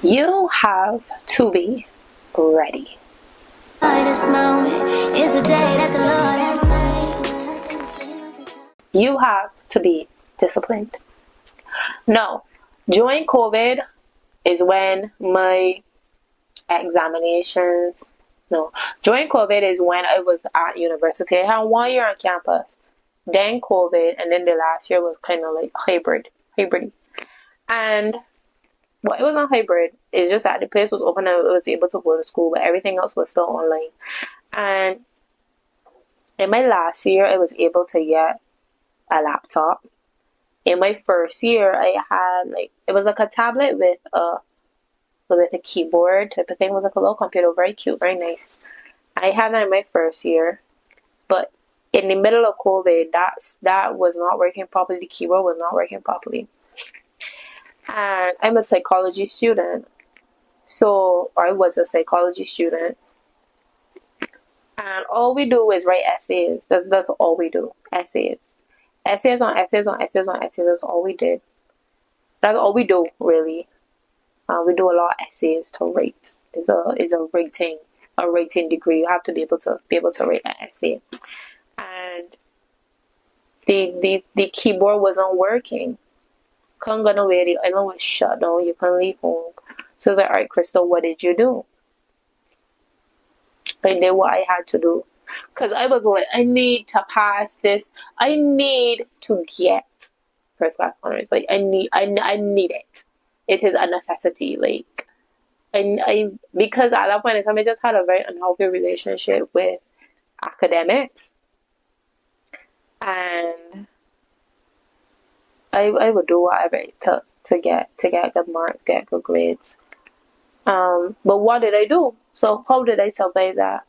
You have to be ready. You have to be disciplined. No, during COVID is when my examinations, no, during COVID is when I was at university. I had 1 year on campus, then COVID, and then the last year was kind of like hybrid. And well, it wasn't hybrid. It's just that the place was open and I was able to go to school, but everything else was still online. And in my last year, I was able to get a laptop. In my first year, I had like it was like a tablet with a keyboard type of thing. It was like a little computer, very cute, very nice. I had that in my first year, but in the middle of COVID, that was not working properly. The keyboard was not working properly, and I'm a psychology student, or I was a psychology student, and all we do is write essays. That's all we do. Essays on essays on essays on essays. That's all we did. That's all we do really. We do a lot of essays to rate. It's a rating degree. You have to be able to rate an essay. And the keyboard wasn't working. Couldn't go nowhere. The island was shut down. You couldn't leave home. So I was like, all right, Crystal, what did you do? I did what I had to do. Because I was like, I need to pass this. I need to get first class honors. Like, I need it. It is a necessity. Like, because at that point in time, I just had a very unhealthy relationship with academics. And I would do whatever it took to get good marks, get good grades. But what did I do? So how did I survive that?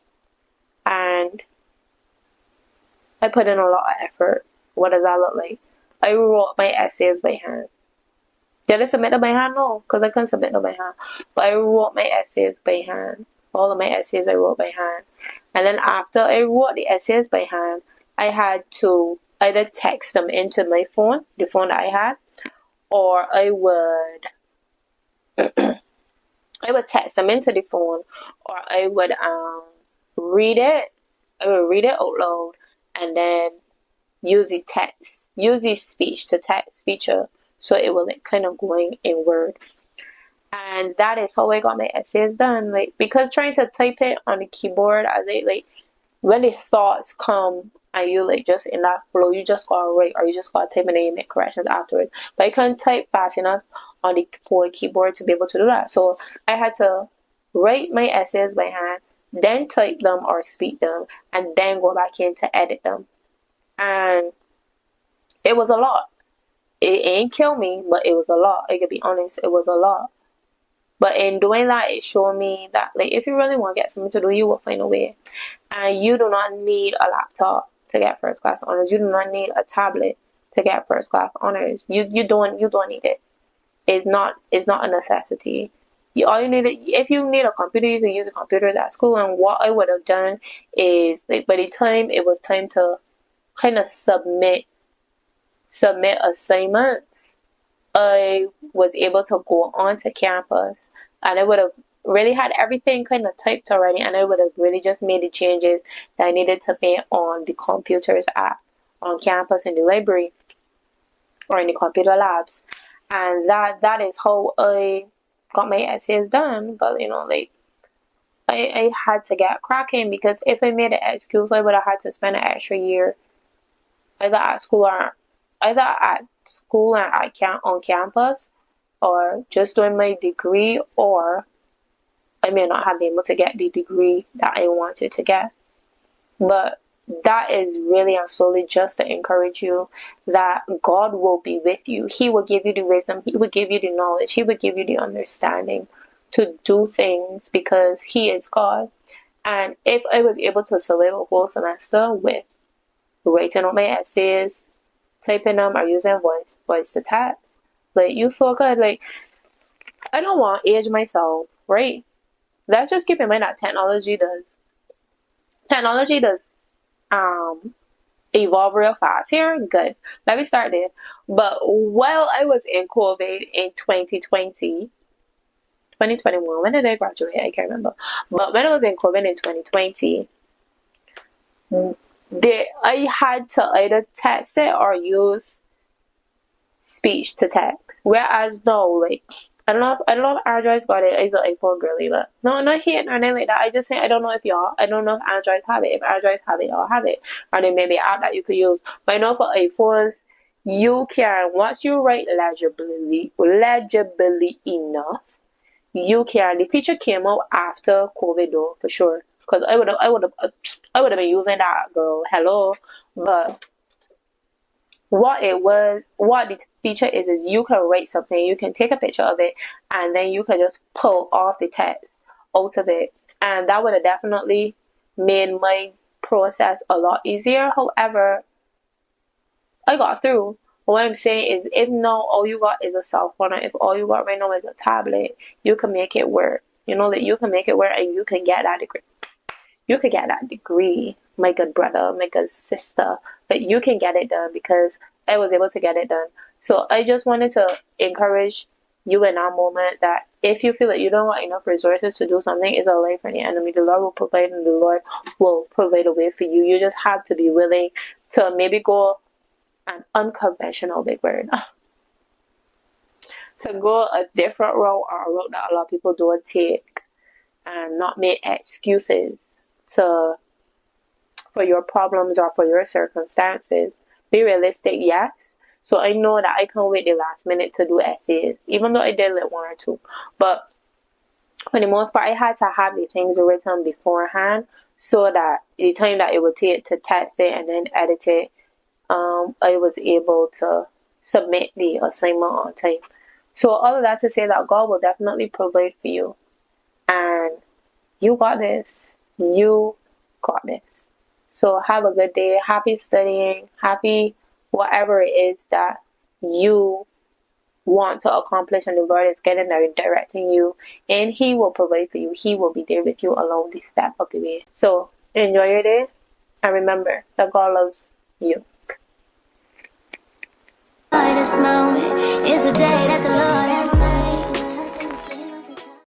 And I put in a lot of effort. What does that look like? I wrote my essays by hand. Did I submit them by hand? No, because I couldn't submit them by hand. But I wrote my essays by hand. All of my essays I wrote by hand. And then after I wrote the essays by hand, I had to either text them into my phone, the phone that I had, or I would text them into the phone, or I would read it. I would read it out loud, and then use the speech to text feature, so it will like kind of going in Word. And that is how I got my essays done. Like, because trying to type it on the keyboard, as it like when the thoughts come and you like just in that flow, you just gotta write or you just gotta type and then you make corrections afterwards. But I couldn't type fast enough on the keyboard to be able to do that. So I had to write my essays by hand, then type them or speak them, and then go back in to edit them. And it was a lot. It ain't kill me, but it was a lot. I could be honest, it was a lot. But in doing that, it showed me that like if you really want to get something to do, you will find a way. And you do not need a laptop to get first class honors. You do not need a tablet to get first class honors. You don't need it. It's not a necessity. All you need, if you need a computer, you can use a computer at school. And what I would have done is like by the time it was time to kind of submit assignments, I was able to go onto campus and I would have really had everything kind of typed already, and I would have really just made the changes that I needed to make on the computers on campus in the library or in the computer labs. And that is how I got my essays done. But like I had to get cracking, because if I made an excuse, I would have had to spend an extra year either at school and on campus, or just doing my degree, or I may not have been able to get the degree that I wanted to get. But that is really and solely just to encourage you that God will be with you. He will give you the wisdom. He will give you the knowledge. He will give you the understanding to do things, because He is God. And if I was able to survive a whole semester with writing out my essays, typing them, or using voice to text, like, you so good. Like, I don't want to age myself, right? Let's just keep in mind that technology does evolve real fast. Here, good. Let me start there. But while I was in COVID in 2020, 2021. When did I graduate? I can't remember. But when I was in COVID in 2020, I had to either text it or use speech to text. Whereas now, like, I don't know if Android's got it. It's an iPhone girly, but no, I'm not hating or anything like that. I just say I don't know if Androids have it. If Androids have it, y'all have it. Or there may be an app that you could use. But I know for iPhones, you can, once you write legibly enough, you can. The feature came out after COVID though, for sure. Cause I would have been using that, girl. Hello, but what the feature is you can write something, you can take a picture of it, and then you can just pull off the text out of it, and that would have definitely made my process a lot easier. However, I got through. What I'm saying is, if now all you got is a cell phone, or if all you got right now is a tablet, you can make it work. You know that you can make it work, and you can get that degree. You could get that degree, my good brother, my good sister, but you can get it done because I was able to get it done. So I just wanted to encourage you in that moment that if you feel that you don't have enough resources to do something, it's a lie from the enemy. The Lord will provide, and the Lord will provide a way for you. You just have to be willing to maybe go an unconventional, big word, to go a different route, or a route that a lot of people don't take, and not make excuses for your problems or for your circumstances. Be realistic, yes. So I know that I can't wait the last minute to do essays, even though I did like one or two. But for the most part, I had to have the things written beforehand so that the time that it would take to text it and then edit it, I was able to submit the assignment on time. So all of that to say that God will definitely provide for you. And you got this. You got this. So have a good day. Happy studying. Happy whatever it is that you want to accomplish, and the Lord is getting there, directing you, and He will provide for you. He will be there with you along the step of the way. So enjoy your day, and remember that God loves you. This moment is the day that the Lord